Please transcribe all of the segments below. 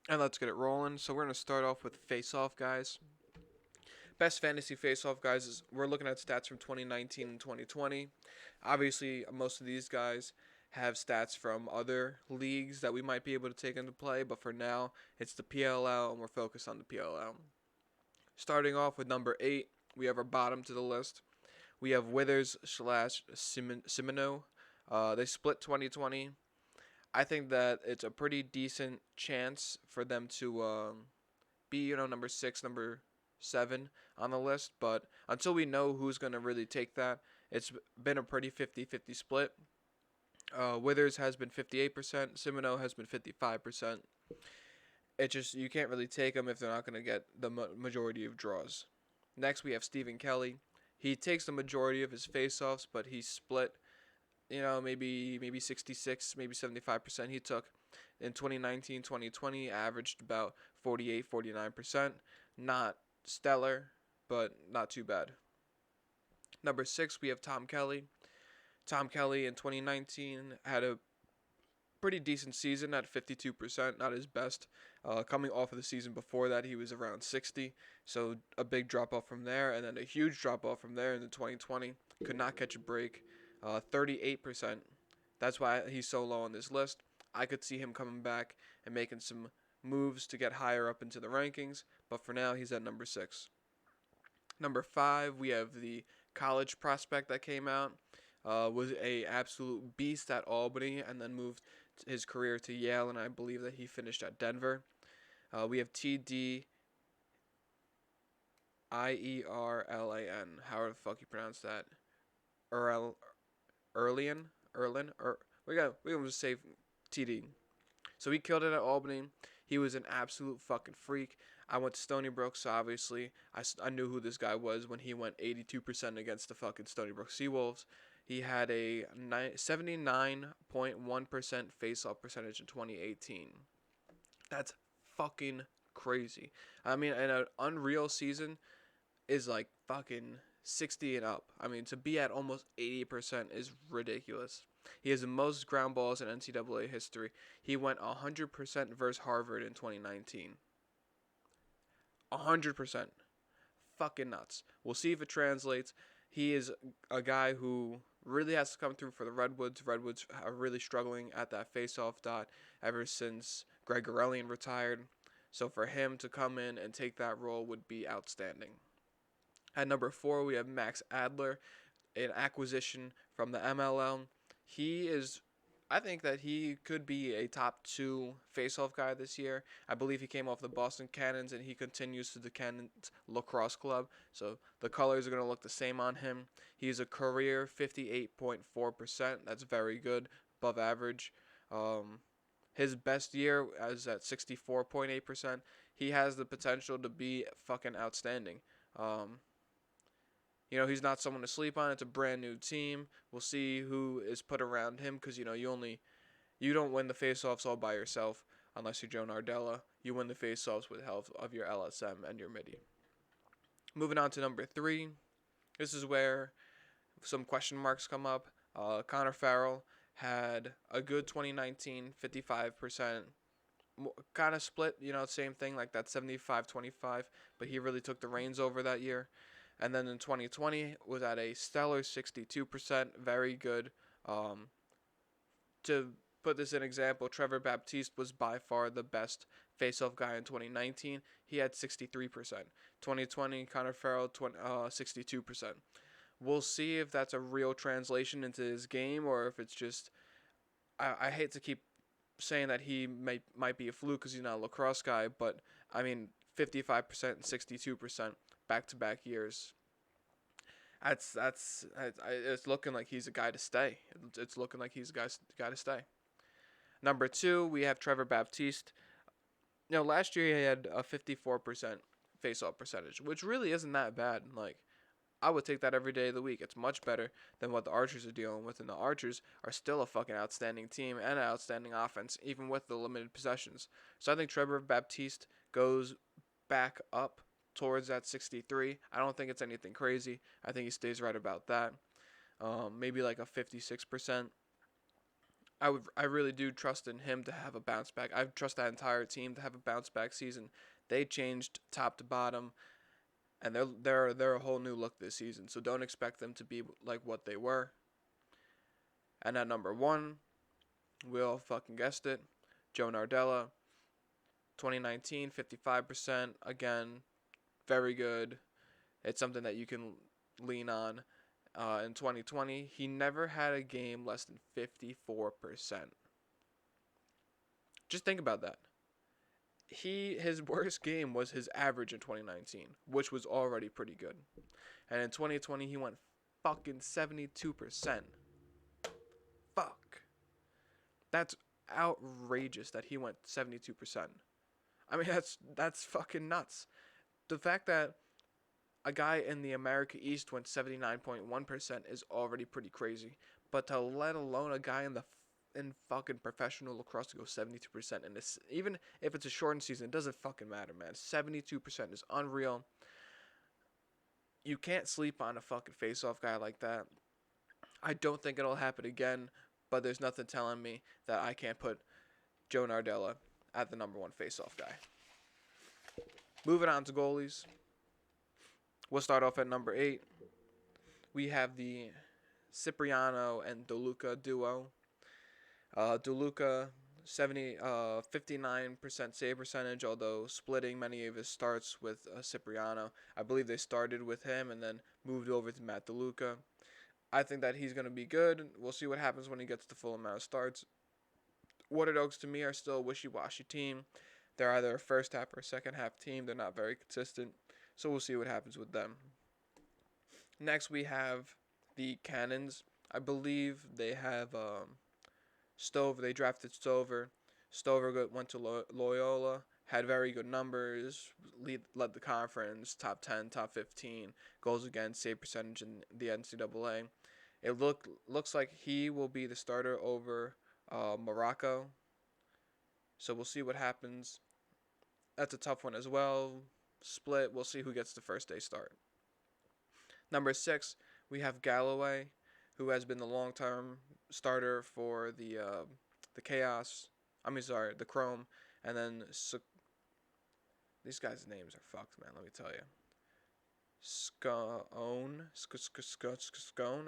And let's get it rolling. So we're going to start off with face-off guys. Best fantasy face-off guys is we're looking at stats from 2019 and 2020. Obviously, most of these guys have stats from other leagues that we might be able to take into play, but for now, it's the PLL and we're focused on the PLL. Starting off with number 8, we have our bottom to the list. We have Withers slash Simino. They split 2020. I think that it's a pretty decent chance for them to be, number 6, number 7 on the list. But until we know who's going to really take that, it's been a pretty 50-50 split. Withers has been 58%. Simino has been 55%. It just, you can't really take them if they're not going to get the majority of draws. Next, we have Stephen Kelly. He takes the majority of his faceoffs, but he split, maybe 66, maybe 75% he took. In 2019, 2020, averaged about 48, 49%. Not stellar, but not too bad. Number 6, we have Tom Kelly. Tom Kelly in 2019 had a pretty decent season at 52%, not his best. Coming off of the season before that, he was around 60, so a big drop off from there, and then a huge drop off from there in the 2020. Could not catch a break, 38%. That's why he's so low on this list. I could see him coming back and making some moves to get higher up into the rankings, but for now, he's at number 6. Number 5, we have the college prospect that came out. Was a absolute beast at Albany and then moved his career to Yale, and I believe that he finished at Denver. We have TD Ierlan. How the fuck you pronounce that? Erlian? We gonna just say TD. So he killed it at Albany. He was an absolute fucking freak. I went to Stony Brook, so obviously I knew who this guy was when he went 82% against the fucking Stony Brook Seawolves. He had a 79.1% face-off percentage in 2018. That's fucking crazy. I mean, an unreal season is like fucking 60 and up. I mean, to be at almost 80% is ridiculous. He has the most ground balls in NCAA history. He went 100% versus Harvard in 2019. 100%. Fucking nuts. We'll see if it translates. He is a guy who really has to come through for the Redwoods. Redwoods are really struggling at that face-off dot ever since Greg Gorelian retired. So for him to come in and take that role would be outstanding. At number 4, we have Max Adler, an acquisition from the MLL. I think that he could be a top 2 face-off guy this year. I believe he came off the Boston Cannons and he continues to the Cannons Lacrosse Club. So the colors are going to look the same on him. He's a career 58.4%. That's very good, above average. His best year is at 64.8%. He has the potential to be fucking outstanding. He's not someone to sleep on. It's a brand new team. We'll see who is put around him because, you don't win the faceoffs all by yourself unless you're Joe Nardella. You win the faceoffs with help of your LSM and your MIDI. Moving on to number 3. This is where some question marks come up. Connor Farrell had a good 2019, 55%. Kind of split, same thing, like that 75-25, but he really took the reins over that year. And then in 2020 was at a stellar 62%, very good. To put this in example, Trevor Baptiste was by far the best face-off guy in 2019. He had 63%. 2020, Connor Farrell, 62%. We'll see if that's a real translation into his game or if it's just... I hate to keep saying that he might be a fluke because he's not a lacrosse guy, but, 55% and 62% back-to-back years. It's looking like he's a guy to stay. It's looking like he's a guy to stay. Number 2, we have Trevor Baptiste. Last year he had a 54% face-off percentage, which really isn't that bad. I would take that every day of the week. It's much better than what the Archers are dealing with, and the Archers are still a fucking outstanding team and an outstanding offense, even with the limited possessions. So I think Trevor Baptiste goes back up towards that 63. I don't think it's anything crazy. I think he stays right about that. Maybe like a 56%. I really do trust in him to have a bounce back. I trust that entire team to have a bounce back season. They changed top to bottom, and they're a whole new look this season. So don't expect them to be like what they were. And at number 1, we all fucking guessed it, Joe Nardella, 2019, 55%. Again, very good. It's something that you can lean on. In 2020, he never had a game less than 54%. Just think about that. His worst game was his average in 2019, which was already pretty good. And in 2020, he went fucking 72%. Fuck. That's outrageous that he went 72%. I mean, that's fucking nuts. The fact that a guy in the America East went 79.1% is already pretty crazy. But to let alone a guy in fucking professional lacrosse to go 72%, and this, even if it's a shortened season, it doesn't fucking matter, man. 72% is unreal. You can't sleep on a fucking face-off guy like that. I don't think it'll happen again, but there's nothing telling me that I can't put Joe Nardella at the number 1 face-off guy. Moving on to goalies. We'll start off at number 8. We have the Cipriano and DeLuca duo. DeLuca, 59% save percentage, although splitting many of his starts with Cipriano. I believe they started with him and then moved over to Matt DeLuca. I think that he's going to be good. We'll see what happens when he gets the full amount of starts. Water Dogs, to me, are still a wishy-washy team. They're either a first half or a second half team. They're not very consistent. So we'll see what happens with them. Next, we have the Cannons. I believe they have Stover. They drafted Stover. Stover went to Loyola, had very good numbers, led the conference, top 10, top 15, goals against, save percentage in the NCAA. It looks like he will be the starter over Morocco. So we'll see what happens. That's a tough one as well. Split. We'll see who gets the first day start. Number 6, we have Galloway, who has been the long-term starter for the Chaos. The Chrome. And then these guys' names are fucked, man. Let me tell you. Scone.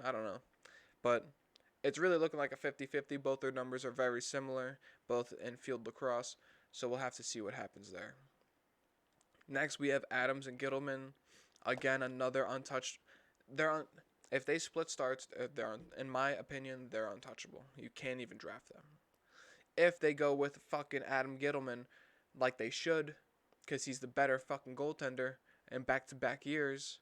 I don't know. But it's really looking like a 50-50. Both their numbers are very similar, both in field lacrosse. So we'll have to see what happens there. Next, we have Adams and Gittleman. Again, another untouched. If they split starts, in my opinion, they're untouchable. You can't even draft them. If they go with fucking Adam Gittleman, like they should, because he's the better fucking goaltender in back-to-back years,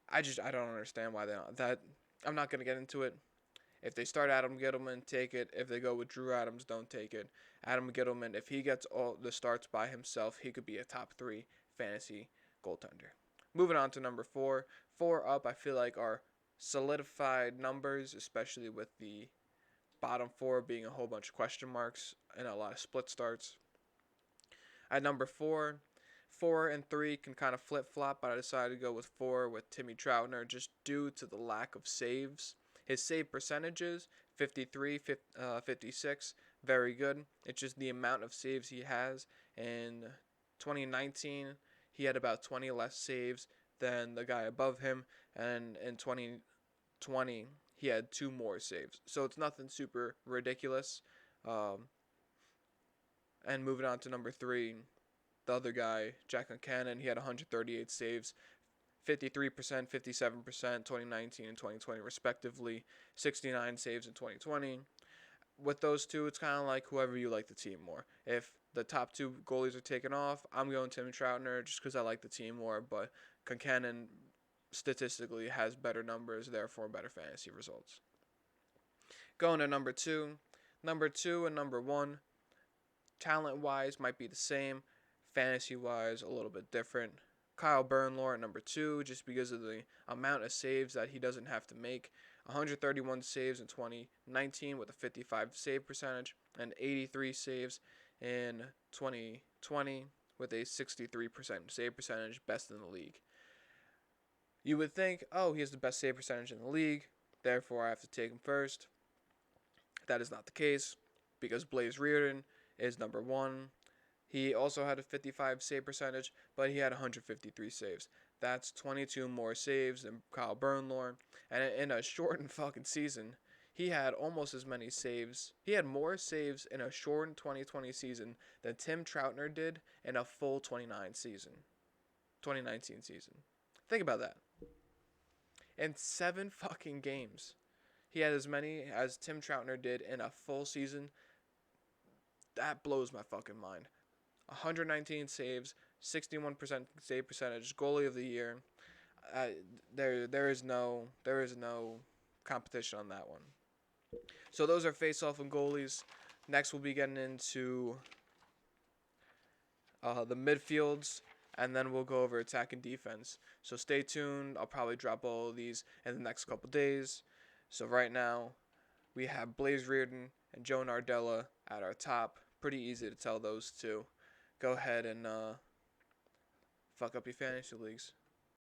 I don't understand why they don't. I'm not going to get into it. If they start Adam Gittleman, take it. If they go with Drew Adams, don't take it. Adam Gittleman, if he gets all the starts by himself, he could be a top 3 fantasy goaltender. Moving on to number 4. 4 up, I feel like, are solidified numbers, especially with the bottom 4 being a whole bunch of question marks and a lot of split starts. At number 4, 4 and 3 can kind of flip-flop, but I decided to go with 4 with Timmy Troutner just due to the lack of saves. His save percentages, 53, 56, very good. It's just the amount of saves he has. In 2019, he had about 20 less saves than the guy above him. And in 2020, he had 2 more saves. So it's nothing super ridiculous. And moving on to number 3, the other guy, Jack Concannon, he had 138 saves. 53%, 57%, 2019 and 2020 respectively, 69 saves in 2020. With those two, it's kind of like whoever you like the team more. If the top 2 goalies are taken off, I'm going Tim Troutner just because I like the team more, but Concannon statistically has better numbers, therefore better fantasy results. Going to number 2. Number 2 and number 1, talent-wise, might be the same. Fantasy-wise, a little bit different. Kyle Burnlore at number 2, just because of the amount of saves that he doesn't have to make. 131 saves in 2019 with a 55 save percentage, and 83 saves in 2020 with a 63% save percentage, best in the league. You would think, oh, he has the best save percentage in the league, therefore I have to take him first. That is not the case because Blaze Reardon is number 1. He also had a 55 save percentage, but he had 153 saves. That's 22 more saves than Kyle Burnlore. And in a shortened fucking season, he had almost as many saves. He had more saves in a shortened 2020 season than Tim Troutner did in a full 2019 season. Think about that. In 7 fucking games, he had as many as Tim Troutner did in a full season. That blows my fucking mind. 119 saves, 61% save percentage, goalie of the year. There is no competition on that one. So those are face-off and goalies. Next, we'll be getting into the midfields, and then we'll go over attack and defense. So stay tuned. I'll probably drop all of these in the next couple days. So right now, we have Blaze Reardon and Joe Nardella at our top. Pretty easy to tell those two. Go ahead and fuck up your fantasy leagues.